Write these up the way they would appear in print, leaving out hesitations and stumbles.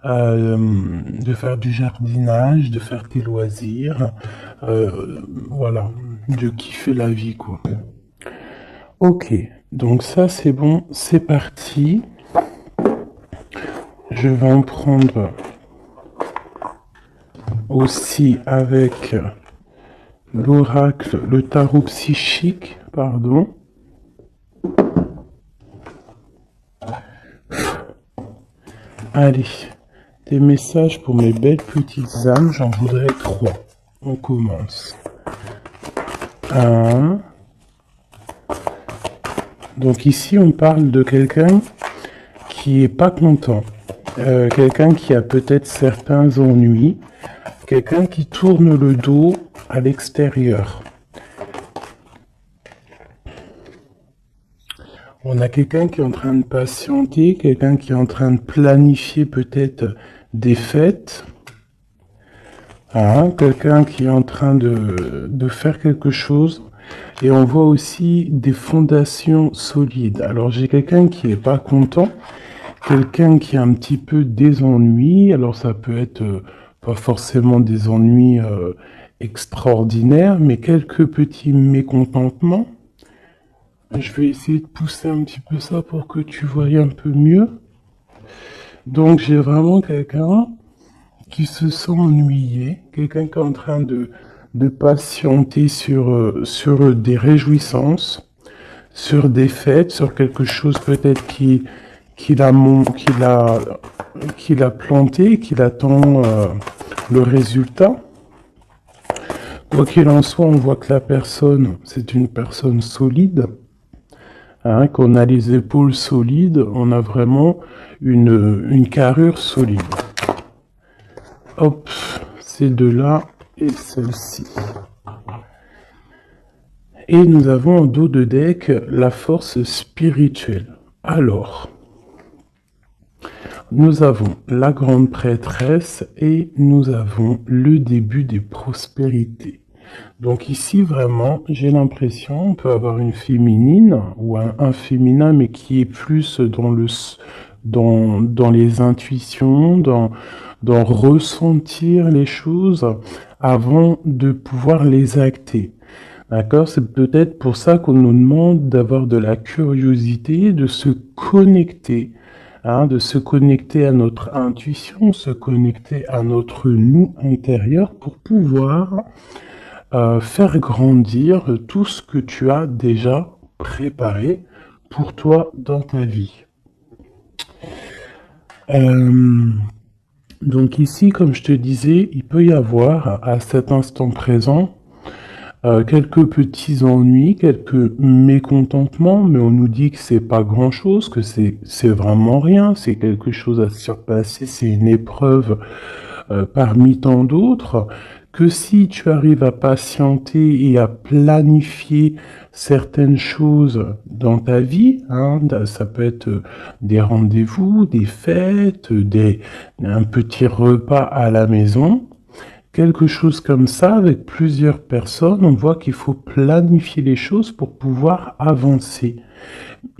de faire du jardinage, de faire tes loisirs, voilà, de kiffer la vie, quoi. Ok, donc ça c'est bon, c'est parti. Je vais en prendre aussi avec l'oracle, le tarot psychique, pardon. Allez, des messages pour mes belles petites âmes, j'en voudrais 3. On commence. 1. Donc ici, on parle de quelqu'un qui est pas content. Quelqu'un qui a peut-être certains ennuis. Quelqu'un qui tourne le dos à l'extérieur. On a quelqu'un qui est en train de patienter, quelqu'un qui est en train de planifier peut-être des fêtes. Hein, quelqu'un qui est en train de faire quelque chose. Et on voit aussi des fondations solides. Alors j'ai quelqu'un qui est pas content, quelqu'un qui a un petit peu des ennuis. Alors ça peut être pas forcément des ennuis extraordinaires, mais quelques petits mécontentements. Je vais essayer de pousser un petit peu ça pour que tu voies un peu mieux. Donc j'ai vraiment quelqu'un qui se sent ennuyé, quelqu'un qui est en train de patienter sur des réjouissances, sur des fêtes, sur quelque chose peut-être qu'il a planté, qu'il attend le résultat. Quoi qu'il en soit, on voit que la personne, c'est une personne solide. Hein, qu'on a les épaules solides, on a vraiment une carrure solide. Hop, ces deux-là et celle-ci. Et nous avons en dos de deck la force spirituelle. Alors, nous avons la grande prêtresse et nous avons le début des prospérités. Donc ici, vraiment, j'ai l'impression, on peut avoir une féminine ou un féminin, mais qui est plus dans les intuitions, dans ressentir les choses avant de pouvoir les acter. D'accord? C'est peut-être pour ça qu'on nous demande d'avoir de la curiosité, de se connecter, hein, de se connecter à notre intuition, se connecter à notre nous intérieur pour pouvoir faire grandir tout ce que tu as déjà préparé pour toi dans ta vie. Donc ici, comme je te disais, il peut y avoir à cet instant présent quelques petits ennuis, quelques mécontentements, mais on nous dit que c'est pas grand-chose, que c'est vraiment rien, c'est quelque chose à surpasser, c'est une épreuve parmi tant d'autres, que si tu arrives à patienter et à planifier certaines choses dans ta vie, hein, ça peut être des rendez-vous, des fêtes, un petit repas à la maison, quelque chose comme ça avec plusieurs personnes, on voit qu'il faut planifier les choses pour pouvoir avancer.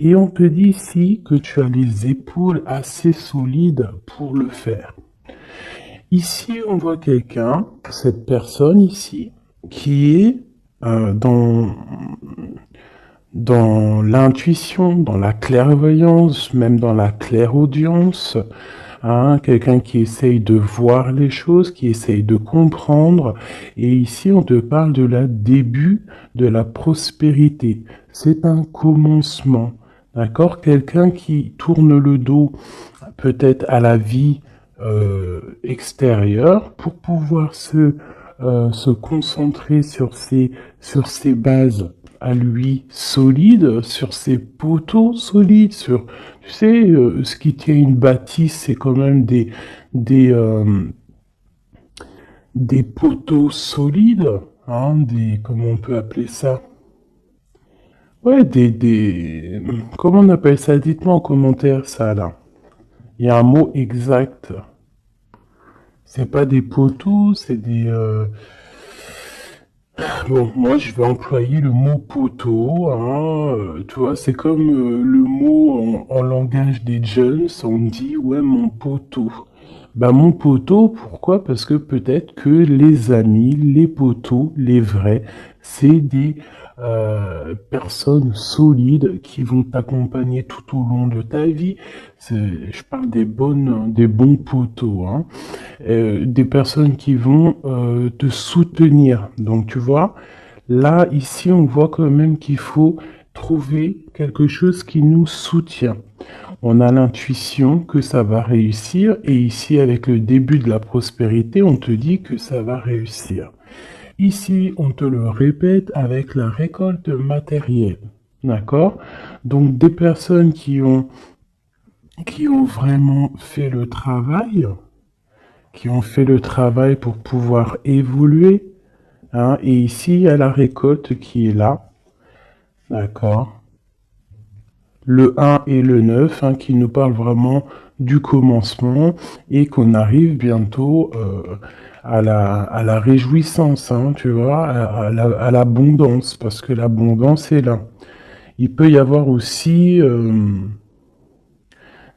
Et on te dit ici que tu as les épaules assez solides pour le faire. Ici, on voit quelqu'un, cette personne ici, qui est dans l'intuition, dans la clairvoyance, même dans la clairaudience, hein, quelqu'un qui essaye de voir les choses, qui essaye de comprendre. Et ici, on te parle de la début de la prospérité. C'est un commencement, d'accord? Quelqu'un qui tourne le dos peut-être à la vie extérieure pour pouvoir se concentrer sur ses bases à lui solides, sur ses poteaux solides, sur, tu sais, ce qui tient une bâtisse, c'est quand même des poteaux solides, hein, comment on peut appeler ça? Ouais, comment on appelle ça? Dites-moi en commentaire ça, là. Il y a un mot exact. C'est pas des poteaux, c'est des... Bon, moi je vais employer le mot poteau, hein, tu vois, c'est comme le mot en langage des jeunes, on dit ouais mon poteau. Bah mon poteau, pourquoi? Parce que peut-être que les amis, les poteaux, les vrais, c'est des personnes solides qui vont t'accompagner tout au long de ta vie. Je parle des bons poteaux, hein. Des personnes qui vont te soutenir. Donc tu vois, là, ici, on voit quand même qu'il faut trouver quelque chose qui nous soutient. On a l'intuition que ça va réussir et ici, avec le début de la prospérité, on te dit que ça va réussir. Ici, on te le répète avec la récolte matérielle. D'accord? Donc, des personnes qui ont vraiment fait le travail, qui ont fait le travail pour pouvoir évoluer, hein, et ici, il y a la récolte qui est là. D'accord? Le 1 et le 9, hein, qui nous parlent vraiment du commencement et qu'on arrive bientôt à la réjouissance, hein, tu vois, à l'abondance, parce que l'abondance est là. Il peut y avoir aussi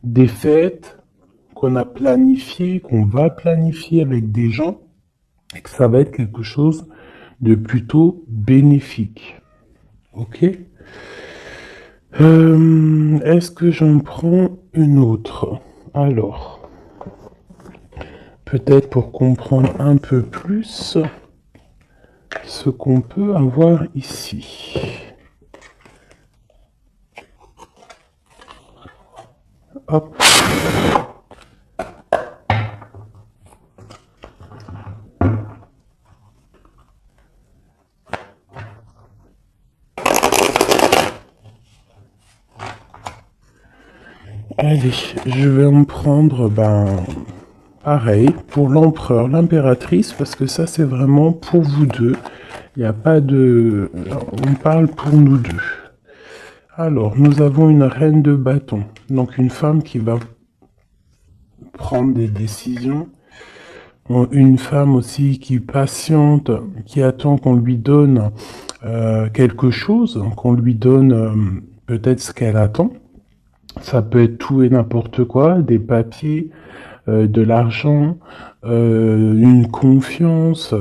des fêtes qu'on a planifiées, qu'on va planifier avec des gens, et que ça va être quelque chose de plutôt bénéfique. Ok? Est-ce que j'en prends une autre? Alors, peut-être pour comprendre un peu plus ce qu'on peut avoir ici. Hop. Allez, je vais en prendre, pareil, pour l'empereur, l'impératrice, parce que ça, c'est vraiment pour vous deux. Il n'y a pas de... On parle pour nous deux. Alors, nous avons une reine de bâton, donc une femme qui va prendre des décisions. Une femme aussi qui patiente, qui attend qu'on lui donne quelque chose, qu'on lui donne peut-être ce qu'elle attend. Ça peut être tout et n'importe quoi, des papiers, de l'argent, une confiance.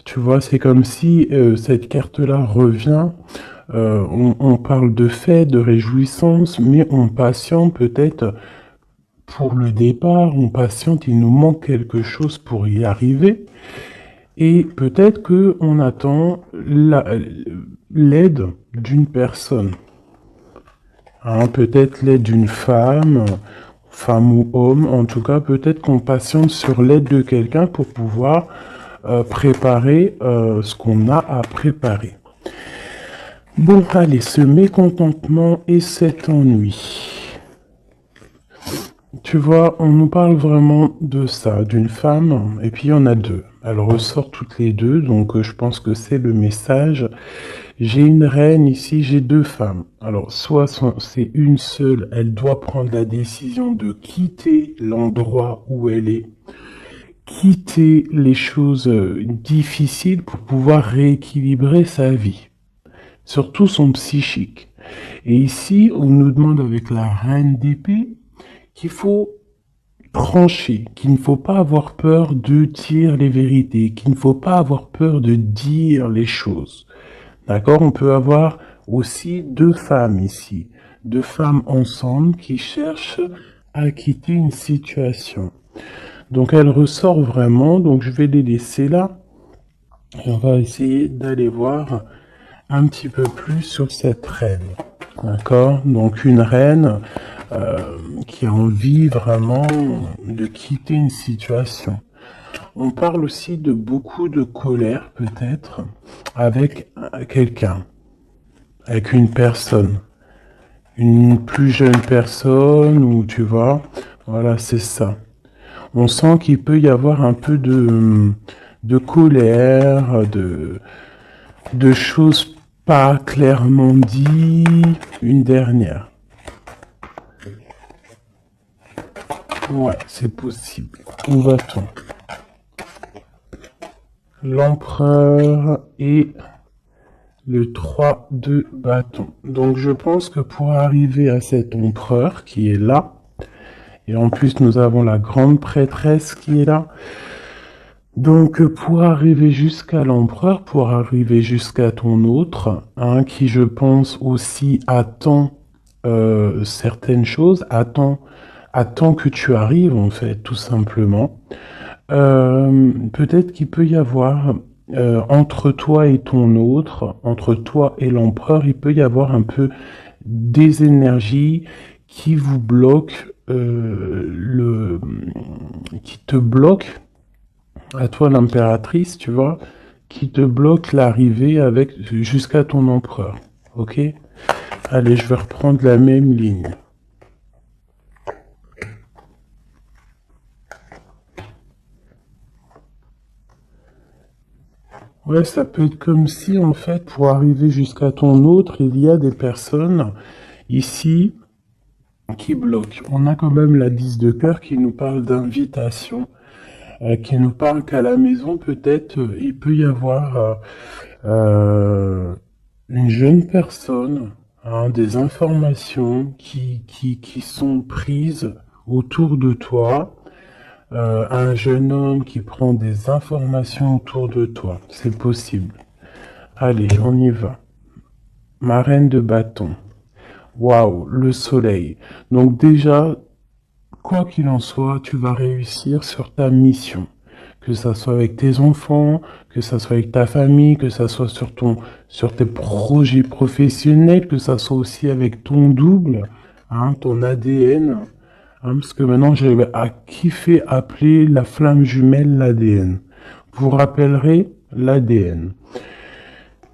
Tu vois, c'est comme si cette carte-là revient. On parle de fête, de réjouissance, mais on patiente peut-être pour le départ, on patiente, il nous manque quelque chose pour y arriver. Et peut-être que on attend l'aide d'une personne. Hein, peut-être l'aide d'une femme, femme ou homme. En tout cas, peut-être qu'on patiente sur l'aide de quelqu'un pour pouvoir préparer ce qu'on a à préparer. Bon, allez, ce mécontentement et cet ennui. Tu vois, on nous parle vraiment de ça, d'une femme, et puis il y en a deux. Elles ressortent toutes les deux, donc je pense que c'est le message. J'ai une reine ici, j'ai deux femmes. Alors, c'est une seule, elle doit prendre la décision de quitter l'endroit où elle est, quitter les choses difficiles pour pouvoir rééquilibrer sa vie, surtout son psychique. Et ici, on nous demande avec la reine d'épée qu'il faut trancher, qu'il ne faut pas avoir peur de dire les vérités, qu'il ne faut pas avoir peur de dire les choses. D'accord? On peut avoir aussi deux femmes ici, deux femmes ensemble qui cherchent à quitter une situation. Donc elle ressort vraiment, donc je vais les laisser là. Et on va essayer d'aller voir un petit peu plus sur cette reine. D'accord? Donc une reine qui a envie vraiment de quitter une situation. On parle aussi de beaucoup de colère peut-être avec quelqu'un, avec une personne, une plus jeune personne ou tu vois, voilà c'est ça. On sent qu'il peut y avoir un peu de colère, de choses pas clairement dites. Une dernière. Ouais, c'est possible. Où va-t-on? L'empereur et le 3 de bâton. Donc je pense que pour arriver à cet empereur qui est là, Et en plus, nous avons la grande prêtresse qui est là. Donc, pour arriver jusqu'à l'empereur, pour arriver jusqu'à ton autre, hein, qui, je pense, aussi attend certaines choses, attend que tu arrives, en fait, tout simplement. Peut-être qu'il peut y avoir, entre toi et ton autre, entre toi et l'empereur, il peut y avoir un peu des énergies qui vous bloquent, qui te bloquent à toi l'impératrice, tu vois, qui te bloque l'arrivée avec jusqu'à ton empereur. Ok? Allez, je vais reprendre la même ligne. Ouais, ça peut être comme si, en fait, pour arriver jusqu'à ton autre, il y a des personnes ici qui bloquent. On a quand même la 10 de cœur qui nous parle d'invitation, qui nous parle qu'à la maison, peut-être, il peut y avoir une jeune personne, hein, des informations qui sont prises autour de toi, un jeune homme qui prend des informations autour de toi. C'est possible. Allez, on y va. Ma reine de bâton. Waouh, le soleil. Donc déjà, quoi qu'il en soit, tu vas réussir sur ta mission. Que ça soit avec tes enfants, que ça soit avec ta famille, que ça soit sur tes projets professionnels, que ça soit aussi avec ton double, hein, ton ADN. Hein, parce que maintenant, j'ai à kiffer appeler la flamme jumelle l'ADN. Vous rappellerez l'ADN.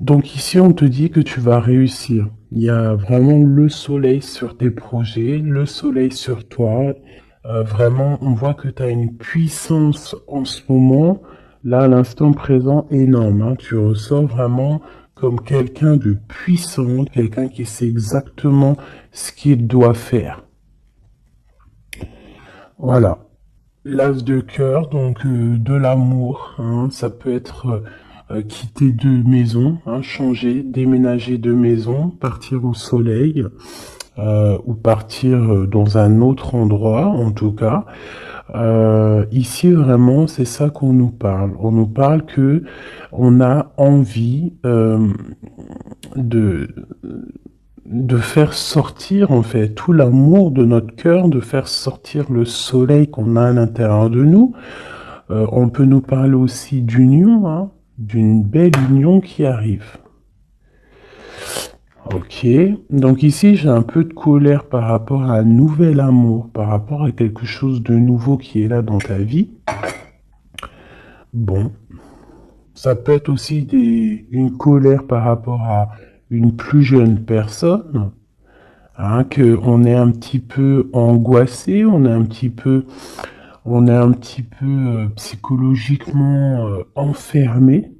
Donc ici, on te dit que tu vas réussir. Il y a vraiment le soleil sur tes projets, le soleil sur toi. Vraiment, on voit que tu as une puissance en ce moment, là, à l'instant présent, énorme. Hein. Tu ressors vraiment comme quelqu'un de puissant, quelqu'un qui sait exactement ce qu'il doit faire. Voilà. L'as de cœur, donc de l'amour, hein, ça peut être quitter de maison, hein, changer, déménager de maison, partir au soleil ou partir dans un autre endroit, en tout cas. Ici vraiment, c'est ça qu'on nous parle. On nous parle que on a envie de de faire sortir en fait tout l'amour de notre cœur, de faire sortir le soleil qu'on a à l'intérieur de nous. On peut nous parler aussi d'union, hein, d'une belle union qui arrive. Ok, donc ici j'ai un peu de colère par rapport à un nouvel amour, par rapport à quelque chose de nouveau qui est là dans ta vie. Bon, ça peut être aussi une colère par rapport à une plus jeune personne, hein, que on est un petit peu angoissé, on est un petit peu psychologiquement enfermé,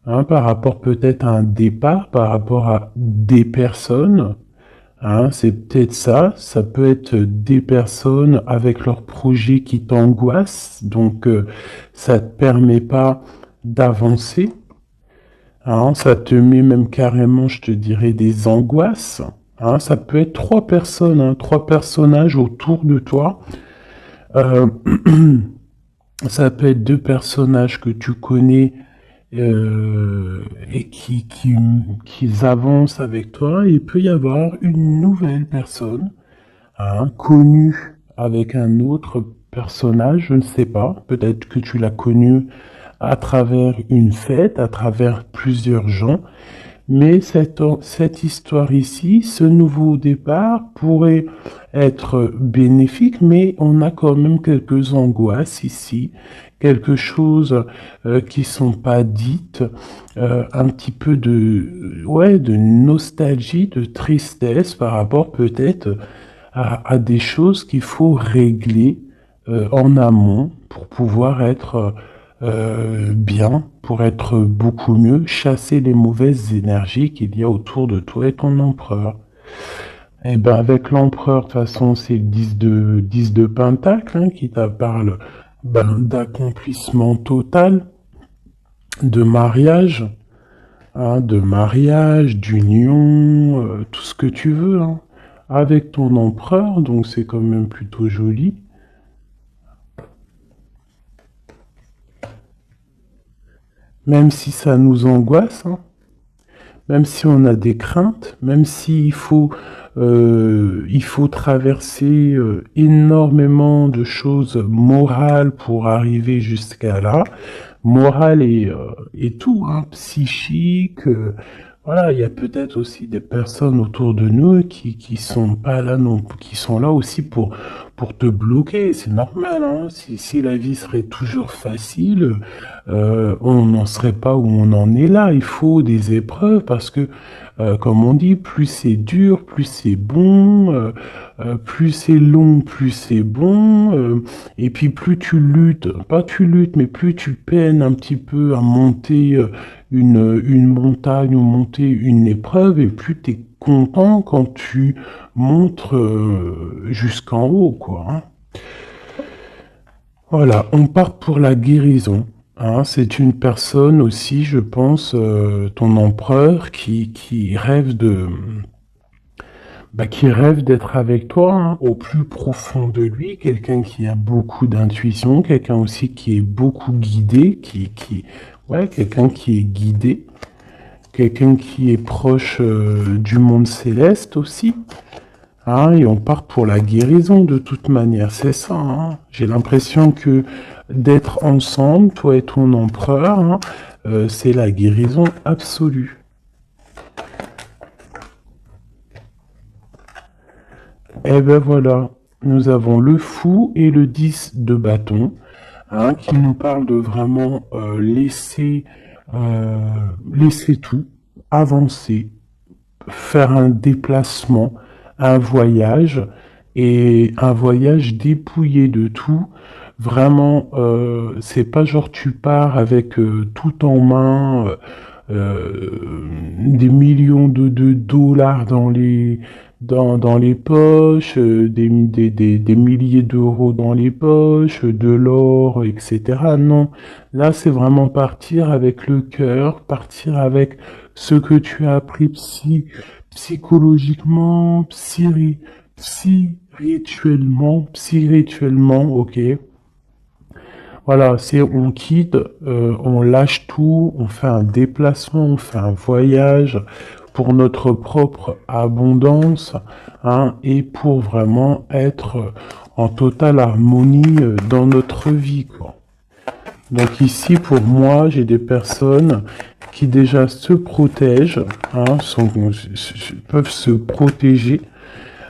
hein, par rapport peut-être à un départ, par rapport à des personnes. Hein, c'est peut-être ça. Ça peut être des personnes avec leurs projets qui t'angoissent, donc ça te permet pas d'avancer. Hein, ça te met même carrément, je te dirais, des angoisses. Hein, ça peut être trois personnes, hein, trois personnages autour de toi. Euh, Ça peut être deux personnages que tu connais et qui avancent avec toi. Il peut y avoir une nouvelle personne, hein, connue avec un autre personnage, je ne sais pas. Peut-être que tu l'as connu à travers une fête, à travers plusieurs gens. Mais cette histoire ici, ce nouveau départ pourrait être bénéfique, mais on a quand même quelques angoisses ici, quelque chose qui sont pas dites, un petit peu ouais, de nostalgie, de tristesse par rapport peut-être à des choses qu'il faut régler en amont pour pouvoir être bien, pour être beaucoup mieux, chasser les mauvaises énergies qu'il y a autour de toi et ton empereur. Et ben avec l'empereur, de toute façon, c'est le 10 de Pentacle hein, qui te parle ben, d'accomplissement total, de mariage, d'union, tout ce que tu veux. Hein. avec ton empereur, donc c'est quand même plutôt joli. Même si ça nous angoisse, hein, même si on a des craintes, même il faut traverser énormément de choses morales pour arriver jusqu'à là, morale et tout, hein, psychique. Voilà, il y a peut-être aussi des personnes autour de nous qui sont pas là non, qui sont là aussi pour te bloquer. C'est normal, hein. Si la vie serait toujours facile, on n'en serait pas où on en est là. Il faut des épreuves parce que, comme on dit, plus c'est dur, plus c'est bon, plus c'est long, plus c'est bon. Et puis plus tu luttes, pas tu luttes, mais plus tu peines un petit peu à monter une montagne ou monter une épreuve, et plus tu es content quand tu montes jusqu'en haut, quoi, hein. Voilà, on part pour la guérison, hein. C'est une personne aussi, je pense, ton empereur, qui rêve qui rêve d'être avec toi, hein, au plus profond de lui, quelqu'un qui a beaucoup d'intuition, quelqu'un aussi qui est beaucoup guidé, ouais, quelqu'un qui est guidé, quelqu'un qui est proche du monde céleste aussi, hein, et on part pour la guérison de toute manière, c'est ça, hein. J'ai l'impression que d'être ensemble, toi et ton empereur, hein, c'est la guérison absolue. Et ben voilà, nous avons le fou et le 10 de bâton, hein, qui nous parle de vraiment euh, laisser tout, avancer, faire un déplacement, un voyage, et un voyage dépouillé de tout. Vraiment, c'est pas genre tu pars avec tout en main, des millions de dollars dans les poches, des milliers d'euros dans les poches, de l'or, etc. Non, là c'est vraiment partir avec le cœur, partir avec ce que tu as appris psychologiquement, spirituellement, ok. Voilà, c'est on quitte, on lâche tout, on fait un déplacement, on fait un voyage pour notre propre abondance, hein, et pour vraiment être en totale harmonie dans notre vie, quoi. Donc ici, pour moi, j'ai des personnes qui déjà se protègent, hein, peuvent se protéger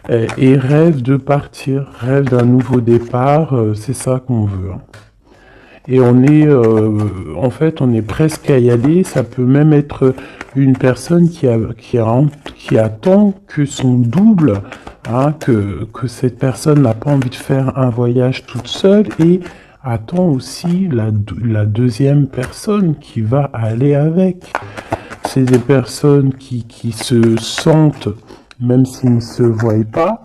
et rêvent de partir, rêvent d'un nouveau départ. C'est ça qu'on veut, hein. Et en fait, on est presque à y aller. Ça peut même être une personne qui attend que son double, hein, que cette personne n'a pas envie de faire un voyage toute seule et attend aussi la deuxième personne qui va aller avec. C'est des personnes qui se sentent, même s'ils ne se voient pas,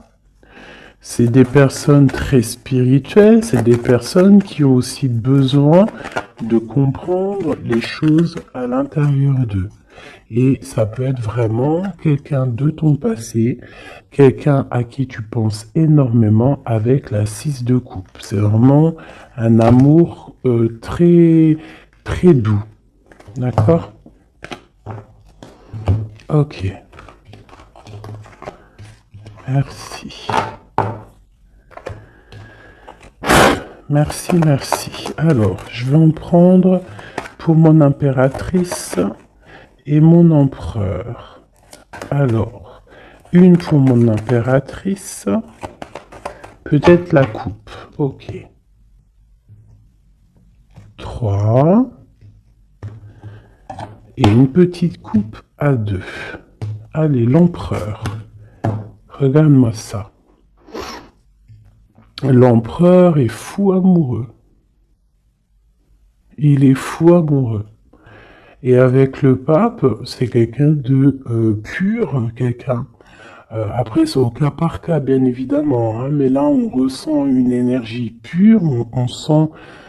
c'est des personnes très spirituelles, c'est des personnes qui ont aussi besoin de comprendre les choses à l'intérieur d'eux. Et ça peut être vraiment quelqu'un de ton passé, quelqu'un à qui tu penses énormément avec la 6 de coupe. C'est vraiment un amour très, très doux. D'accord? Ok. Merci. Merci, merci. Alors, je vais en prendre pour mon impératrice et mon empereur. Alors, une pour mon impératrice, peut-être la coupe. Ok. 3. Et une petite coupe à 2. Allez, l'empereur. Regarde-moi ça. L'empereur est fou amoureux. Il est fou amoureux. Et avec le pape, c'est quelqu'un de pur, quelqu'un. Après, c'est au cas par cas, bien évidemment, hein, mais là, on ressent une énergie pure, on sent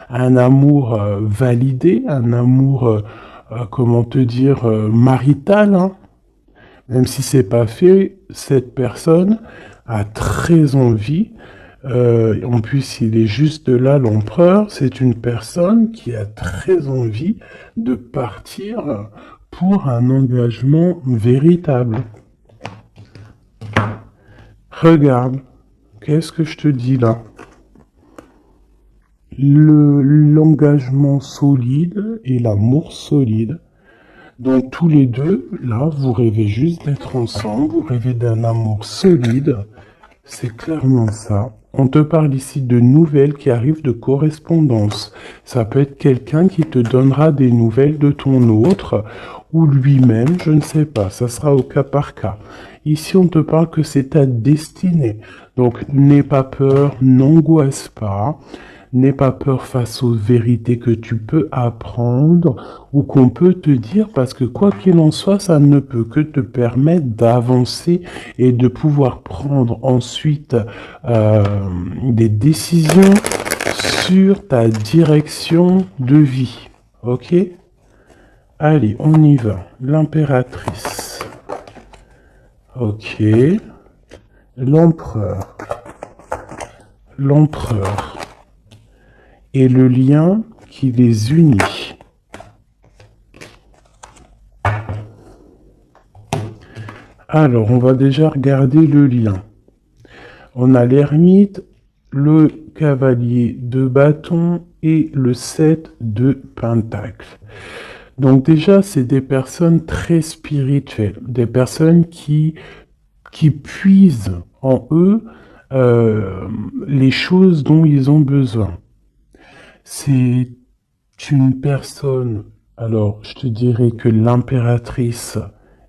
un amour validé, un amour, comment te dire, marital, hein. Même si c'est pas fait, cette personne a très envie. En plus, il est juste là, l'empereur. C'est une personne qui a très envie de partir pour un engagement véritable. Regarde, qu'est-ce que je te dis là? L'engagement solide et l'amour solide. Donc tous les deux, là, vous rêvez juste d'être ensemble, vous rêvez d'un amour solide. C'est clairement ça. On te parle ici de nouvelles qui arrivent de correspondance. Ça peut être quelqu'un qui te donnera des nouvelles de ton autre, ou lui-même, je ne sais pas. Ça sera au cas par cas. Ici, on te parle que c'est ta destinée. Donc, n'aie pas peur, n'angoisse pas. N'aie pas peur face aux vérités que tu peux apprendre ou qu'on peut te dire, parce que quoi qu'il en soit, ça ne peut que te permettre d'avancer et de pouvoir prendre ensuite des décisions sur ta direction de vie. Ok? Allez, on y va. L'impératrice. Ok. L'empereur. L'empereur. Et le lien qui les unit. Alors, on va déjà regarder le lien. On a l'ermite, le cavalier de bâton et le 7 de pentacles. Donc déjà, c'est des personnes très spirituelles, des personnes qui puisent en eux les choses dont ils ont besoin. C'est une personne, alors je te dirais que l'impératrice,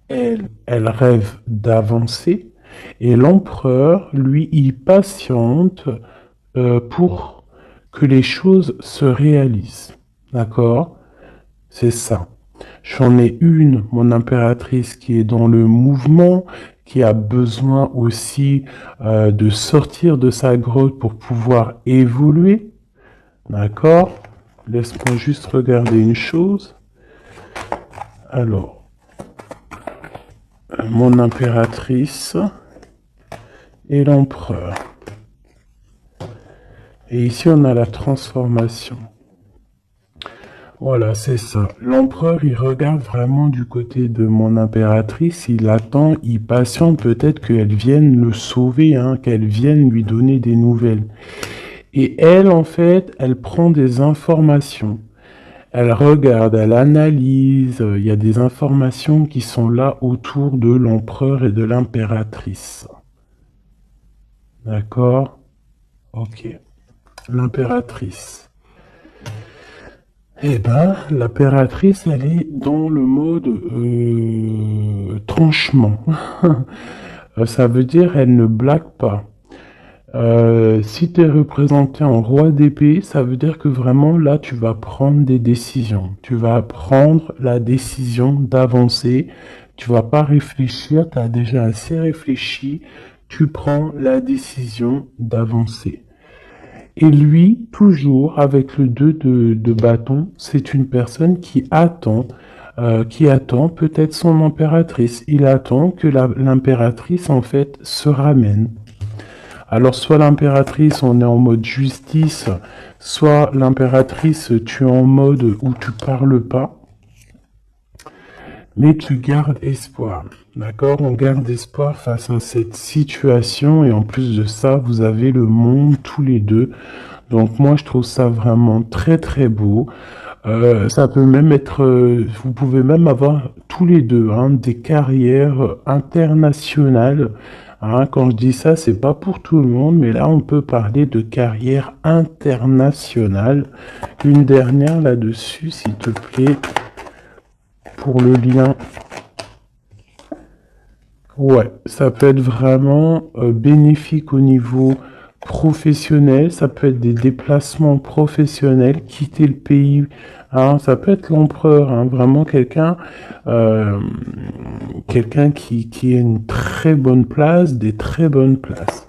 elle rêve d'avancer, et l'empereur, lui, il patiente pour que les choses se réalisent. D'accord? C'est ça. J'en ai une, mon impératrice, qui est dans le mouvement, qui a besoin aussi de sortir de sa grotte pour pouvoir évoluer. D'accord? Laisse-moi juste regarder une chose. Alors, mon impératrice et l'empereur. Et ici, on a la transformation. Voilà, c'est ça. L'empereur, il regarde vraiment du côté de mon impératrice. Il attend, il patiente peut-être qu'elle vienne le sauver, hein, qu'elle vienne lui donner des nouvelles. Et elle, en fait, elle prend des informations. Elle regarde, elle analyse. Il y a des informations qui sont là autour de l'empereur et de l'impératrice. D'accord? Ok. L'impératrice. Eh ben, l'impératrice, elle est dans le mode tranchement. Ça veut dire elle ne blague pas. Si tu es représenté en roi d'épée, ça veut dire que vraiment là, tu vas prendre des décisions. Tu vas prendre la décision d'avancer. Tu vas pas réfléchir, tu as déjà assez réfléchi. Tu prends la décision d'avancer. Et lui, toujours avec le 2 de bâton, c'est une personne qui attend peut-être son impératrice. Il attend que l'impératrice, en fait, se ramène. Alors, soit l'impératrice, on est en mode justice, soit l'impératrice, tu es en mode où tu parles pas, mais tu gardes espoir. D'accord? On garde espoir face à cette situation, et en plus de ça, vous avez le monde tous les deux. Donc moi, je trouve ça vraiment très très beau. Ça peut même être, vous pouvez même avoir tous les deux hein, des carrières internationales. Hein. Quand je dis ça, c'est pas pour tout le monde, mais là, on peut parler de carrière internationale. Une dernière là-dessus, s'il te plaît, pour le lien. Ouais, ça peut être vraiment bénéfique au niveau professionnel, ça peut être des déplacements professionnels, quitter le pays, hein, ça peut être l'empereur, hein, vraiment euh, quelqu'un qui a une très bonne place, des très bonnes places.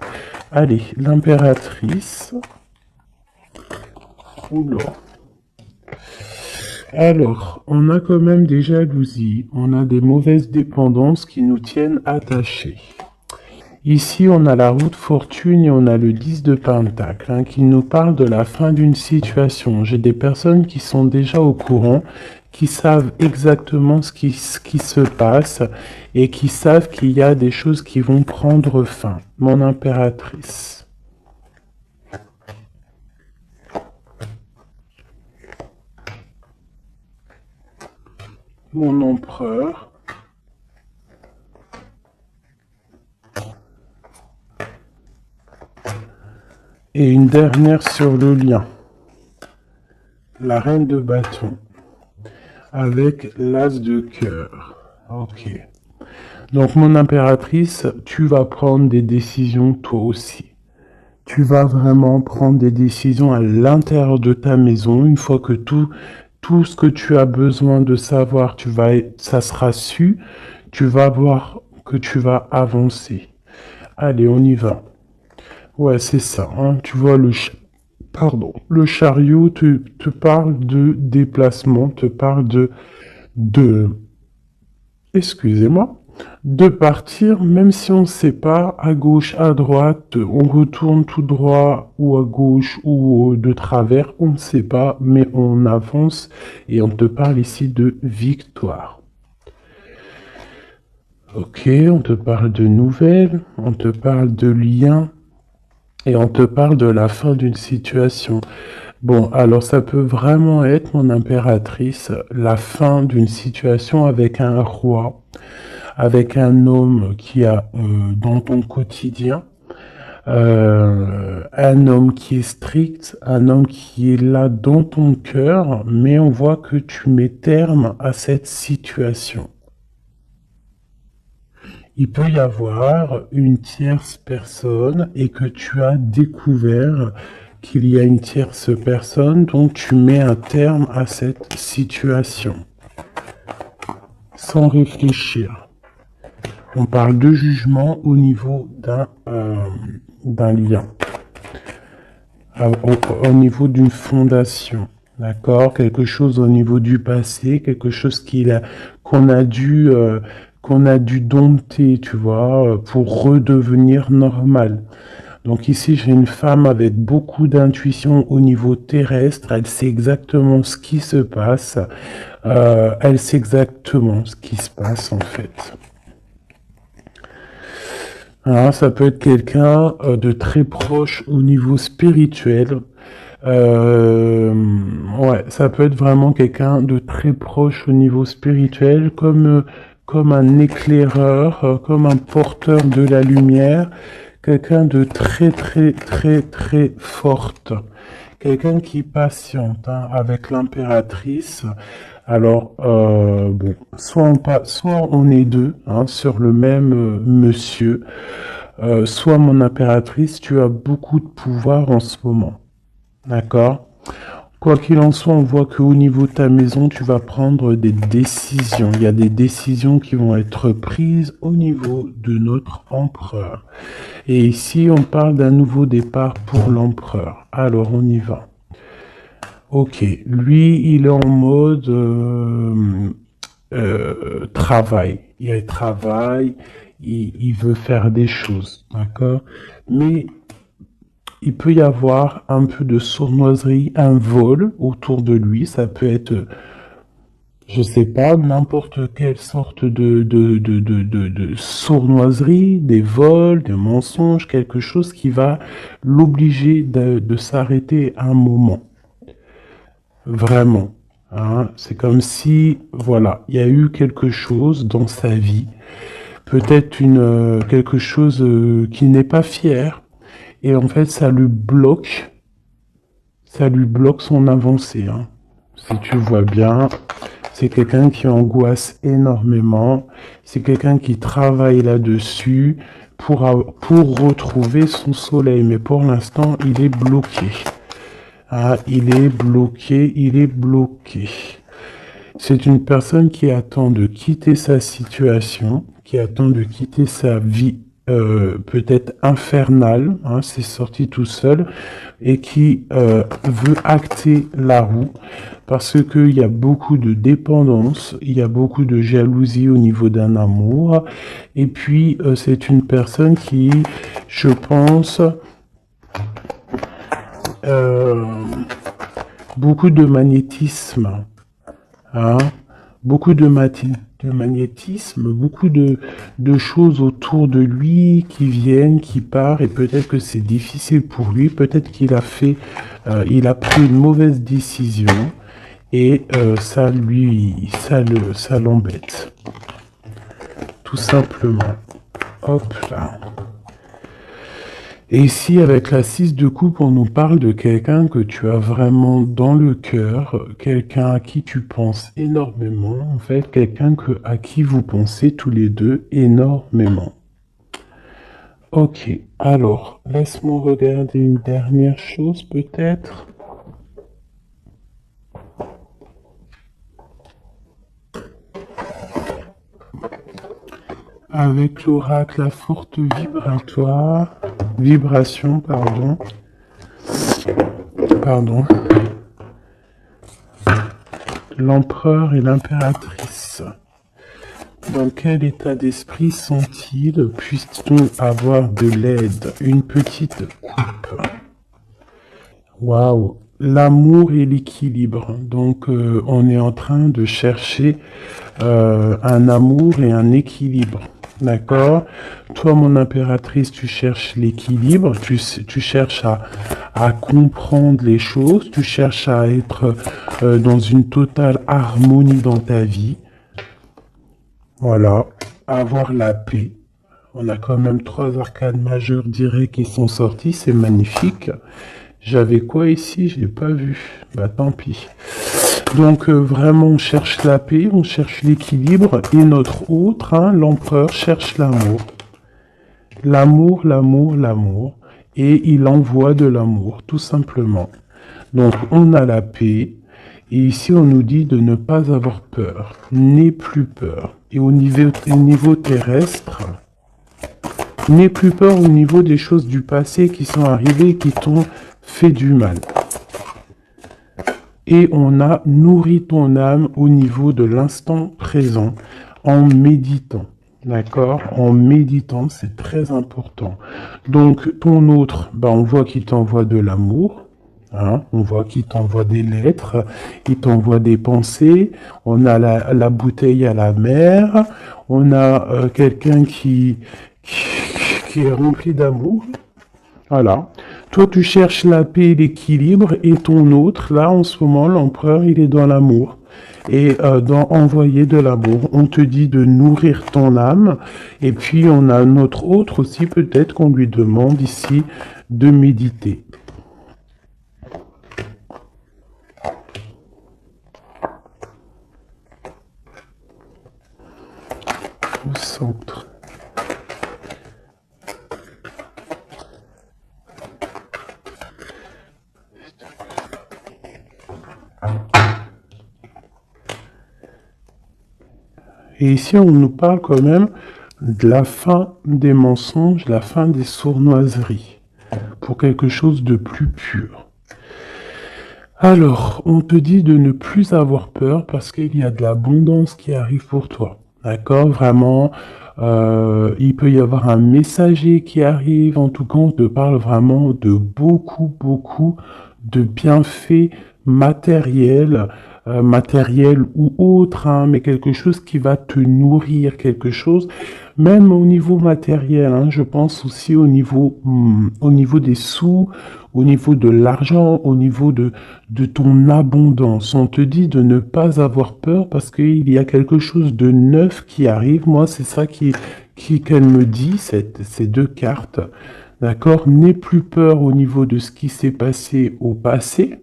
Allez, l'impératrice. Oula. Alors, on a quand même des jalousies, on a des mauvaises dépendances qui nous tiennent attachés. Ici, on a la roue de fortune et on a le 10 de pentacle, hein, qui nous parle de la fin d'une situation. J'ai des personnes qui sont déjà au courant, qui savent exactement ce qui se passe et qui savent qu'il y a des choses qui vont prendre fin. Mon impératrice. Mon empereur. Et une dernière sur le lien. La reine de bâton. Avec l'as de cœur. Ok. Donc mon impératrice, tu vas prendre des décisions toi aussi. Tu vas vraiment prendre des décisions à l'intérieur de ta maison. Une fois que tout ce que tu as besoin de savoir, ça sera su. Tu vas voir que tu vas avancer. Allez, on y va. Ouais, c'est ça. Hein. Tu vois, le chariot te parle de déplacement, te parle excusez-moi, de partir, même si on ne sait pas, à gauche, à droite, on retourne tout droit, ou à gauche, ou de travers, on ne sait pas, mais on avance, et on te parle ici de victoire. Ok, on te parle de nouvelles, on te parle de liens, et on te parle de la fin d'une situation. Bon, alors ça peut vraiment être, mon impératrice, la fin d'une situation avec un roi, avec un homme qui a dans ton quotidien, un homme qui est strict, un homme qui est là dans ton cœur, mais on voit que tu mets terme à cette situation. Il peut y avoir une tierce personne et que tu as découvert qu'il y a une tierce personne, donc tu mets un terme à cette situation. Sans réfléchir. On parle de jugement au niveau d'un lien. Au niveau d'une fondation. D'accord? Quelque chose au niveau du passé, quelque chose qu'on a dû dompter, tu vois, pour redevenir normal. Donc ici, j'ai une femme avec beaucoup d'intuition au niveau terrestre. Elle sait exactement ce qui se passe. Elle sait exactement ce qui se passe, en fait. Alors, ça peut être quelqu'un de très proche au niveau spirituel. Ouais, ça peut être vraiment quelqu'un de très proche au niveau spirituel, comme un éclaireur, comme un porteur de la lumière, quelqu'un de très très très très forte, quelqu'un qui patiente, hein, avec l'impératrice. Alors, bon, soit on est deux, hein, sur le même monsieur, soit mon impératrice, tu as beaucoup de pouvoir en ce moment. D'accord? Quoi qu'il en soit, on voit qu'au niveau de ta maison, tu vas prendre des décisions. Il y a des décisions qui vont être prises au niveau de notre empereur. Et ici, on parle d'un nouveau départ pour l'empereur. Alors, on y va. Ok, lui, il est en mode travail. Il travaille, il veut faire des choses, d'accord? Mais il peut y avoir un peu de sournoiserie, un vol autour de lui. Ça peut être, je sais pas, n'importe quelle sorte de sournoiserie, des vols, des mensonges, quelque chose qui va l'obliger de s'arrêter un moment. Vraiment. Hein. C'est comme si, voilà, il y a eu quelque chose dans sa vie, peut-être quelque chose qu'il n'est pas fier, et en fait, ça lui bloque son avancée. Hein. Si tu vois bien, c'est quelqu'un qui angoisse énormément, c'est quelqu'un qui travaille là-dessus pour retrouver son soleil, mais pour l'instant, il est bloqué. Ah, il est bloqué, il est bloqué. C'est une personne qui attend de quitter sa situation, qui attend de quitter sa vie peut-être infernal, hein, c'est sorti tout seul, et qui veut acter la roue, parce qu'il y a beaucoup de dépendance, il y a beaucoup de jalousie au niveau d'un amour, et puis c'est une personne qui, je pense, beaucoup de magnétisme, hein, beaucoup de magnétisme, beaucoup de choses autour de lui qui viennent, qui partent, et peut-être que c'est difficile pour lui, peut-être qu'il a fait, il a pris une mauvaise décision, et ça l'embête, tout simplement. Hop là. Et ici, avec la 6 de coupe, on nous parle de quelqu'un que tu as vraiment dans le cœur, quelqu'un à qui tu penses énormément, en fait, quelqu'un à qui vous pensez tous les deux énormément. Ok, alors, laisse-moi regarder une dernière chose peut-être. Avec l'oracle, la forte vibration, pardon, l'empereur et l'impératrice. Dans quel état d'esprit sont-ils? Puisse-t-on avoir de l'aide? Une petite coupe. Waouh! L'amour et l'équilibre. Donc, on est en train de chercher un amour et un équilibre. D'accord? Toi, mon impératrice, tu cherches l'équilibre, tu cherches à comprendre les choses, tu cherches à être dans une totale harmonie dans ta vie. Voilà, avoir la paix. On a quand même 3 arcanes majeures directs qui sont sortis, c'est magnifique. J'avais quoi ici? Je n'ai pas vu. Bah tant pis. Donc vraiment, on cherche la paix, on cherche l'équilibre, et notre autre, hein, l'empereur, cherche l'amour. L'amour, l'amour, l'amour. Et il envoie de l'amour, tout simplement. Donc on a la paix, et ici on nous dit de ne pas avoir peur. N'aie plus peur. Et au niveau terrestre, n'aie plus peur au niveau des choses du passé qui sont arrivées et qui t'ont fait du mal. Et on a nourri ton âme au niveau de l'instant présent en méditant. D'accord? En méditant, c'est très important. Donc, ton autre, on voit qu'il t'envoie de l'amour. Hein, on voit qu'il t'envoie des lettres, il t'envoie des pensées. On a la bouteille à la mer. On a quelqu'un qui est rempli d'amour. Voilà. Toi, tu cherches la paix et l'équilibre, et ton autre, là, en ce moment, l'empereur, il est dans l'amour. Et dans envoyer de l'amour, on te dit de nourrir ton âme, et puis on a notre autre aussi, peut-être qu'on lui demande ici de méditer. Au centre. Et ici, on nous parle quand même de la fin des mensonges, la fin des sournoiseries, pour quelque chose de plus pur. Alors, on te dit de ne plus avoir peur parce qu'il y a de l'abondance qui arrive pour toi. D'accord? Vraiment, il peut y avoir un messager qui arrive. En tout cas, on te parle vraiment de beaucoup, beaucoup de bienfaits matériels, ou autres, hein, mais quelque chose qui va te nourrir, quelque chose, même au niveau matériel, hein, je pense aussi au niveau des sous, au niveau de l'argent, au niveau de ton abondance. On te dit de ne pas avoir peur parce qu'il y a quelque chose de neuf qui arrive. Moi, c'est ça qu'elle me dit, ces 2 cartes. D'accord? N'aie plus peur au niveau de ce qui s'est passé au passé.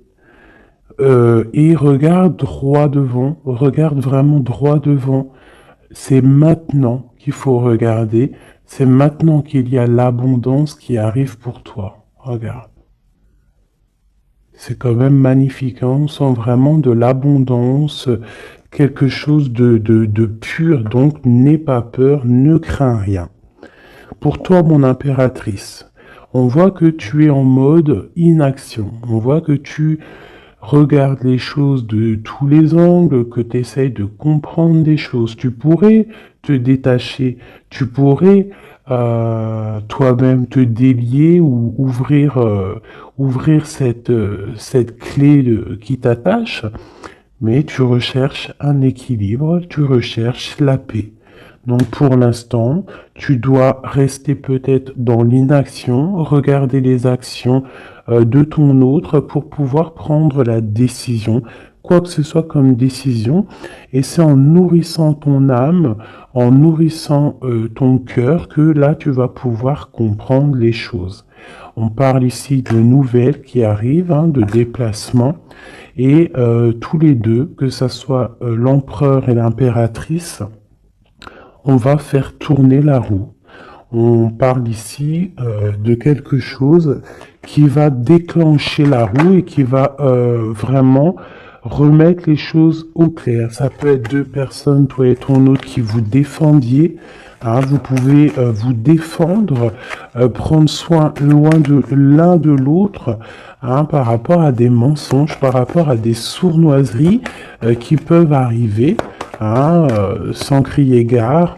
Et regarde droit devant, regarde vraiment droit devant. C'est maintenant qu'il faut regarder, c'est maintenant qu'il y a l'abondance qui arrive pour toi. Regarde. C'est quand même magnifique, hein? On sent vraiment de l'abondance, quelque chose de pur, donc n'aie pas peur, ne crains rien. Pour toi, mon impératrice, on voit que tu es en mode inaction. On voit que tu regardes les choses de tous les angles, que tu essayes de comprendre des choses. Tu pourrais te détacher, tu pourrais toi-même te délier ou ouvrir cette clé qui t'attache, mais tu recherches un équilibre, tu recherches la paix. Donc pour l'instant, tu dois rester peut-être dans l'inaction, regarder les actions de ton autre pour pouvoir prendre la décision, quoi que ce soit comme décision. Et c'est en nourrissant ton âme, en nourrissant ton cœur que là tu vas pouvoir comprendre les choses. On parle ici de nouvelles qui arrivent, hein, de déplacements. Et tous les deux, que ce soit l'empereur et l'impératrice, on va faire tourner la roue. On parle ici de quelque chose qui va déclencher la roue et qui va vraiment remettre les choses au clair. Ça peut être deux personnes, toi et ton autre, qui vous défendiez. Hein, vous pouvez vous défendre, prendre soin loin de l'un de l'autre, hein, par rapport à des mensonges, par rapport à des sournoiseries qui peuvent arriver, hein, sans crier gare,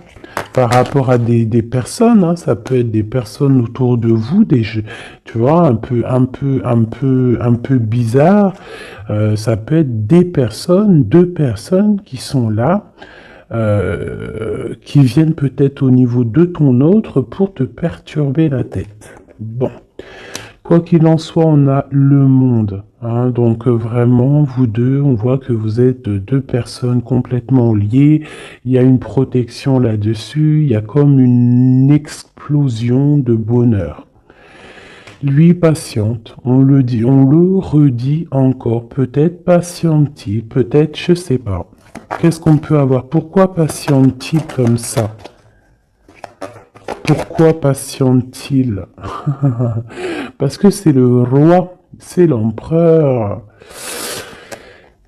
par rapport à des personnes, hein, ça peut être des personnes autour de vous, tu vois, un peu bizarre. Ça peut être des personnes, deux personnes qui sont là, qui viennent peut-être au niveau de ton autre pour te perturber la tête. Bon. Quoi qu'il en soit, on a le monde. Hein, donc vraiment, vous deux, on voit que vous êtes deux personnes complètement liées. Il y a une protection là-dessus. Il y a comme une explosion de bonheur. Lui patiente, on le dit, on le redit encore. Peut-être patiente-t-il, peut-être, je sais pas. Qu'est-ce qu'on peut avoir? Pourquoi patiente-t-il comme ça? Pourquoi patiente-t-il? Parce que c'est le roi, c'est l'empereur.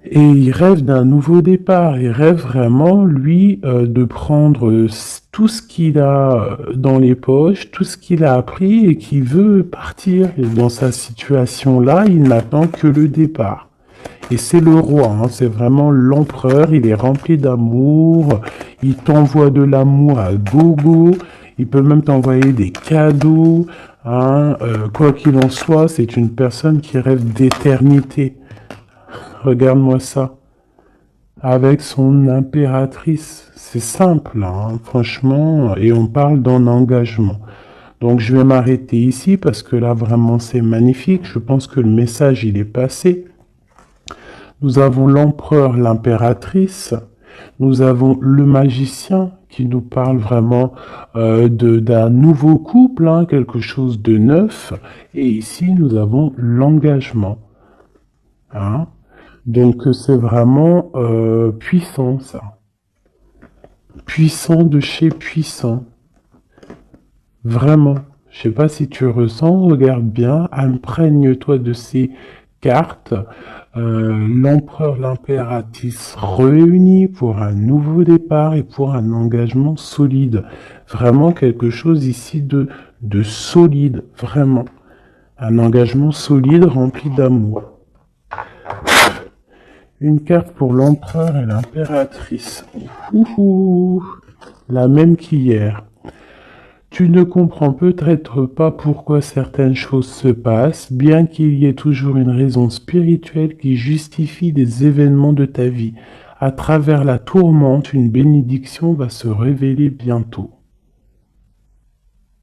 Et il rêve d'un nouveau départ. Il rêve vraiment, lui, de prendre tout ce qu'il a dans les poches, tout ce qu'il a appris et qui veut partir. Et dans sa situation-là, il n'attend que le départ. Et c'est le roi, hein, c'est vraiment l'empereur. Il est rempli d'amour. Il t'envoie de l'amour à gogo. Il peut même t'envoyer des cadeaux. Hein, quoi qu'il en soit, c'est une personne qui rêve d'éternité. Regarde-moi ça. Avec son impératrice. C'est simple, hein, franchement. Et on parle d'un engagement. Donc je vais m'arrêter ici parce que là, vraiment, c'est magnifique. Je pense que le message, il est passé. Nous avons l'empereur, l'impératrice. Nous avons le magicien qui nous parle vraiment d'un nouveau couple, hein, quelque chose de neuf. Et ici, nous avons l'engagement. Hein. Donc, c'est vraiment puissant, ça. Puissant de chez puissant. Vraiment. Je sais pas si tu ressens, regarde bien, imprègne-toi de ces cartes. L'empereur, l'impératrice réunis pour un nouveau départ et pour un engagement solide. Vraiment quelque chose ici de solide, vraiment. Un engagement solide rempli d'amour. Une carte pour l'empereur et l'impératrice. La même qu'hier. Tu ne comprends peut-être pas pourquoi certaines choses se passent, bien qu'il y ait toujours une raison spirituelle qui justifie des événements de ta vie. À travers la tourmente, une bénédiction va se révéler bientôt.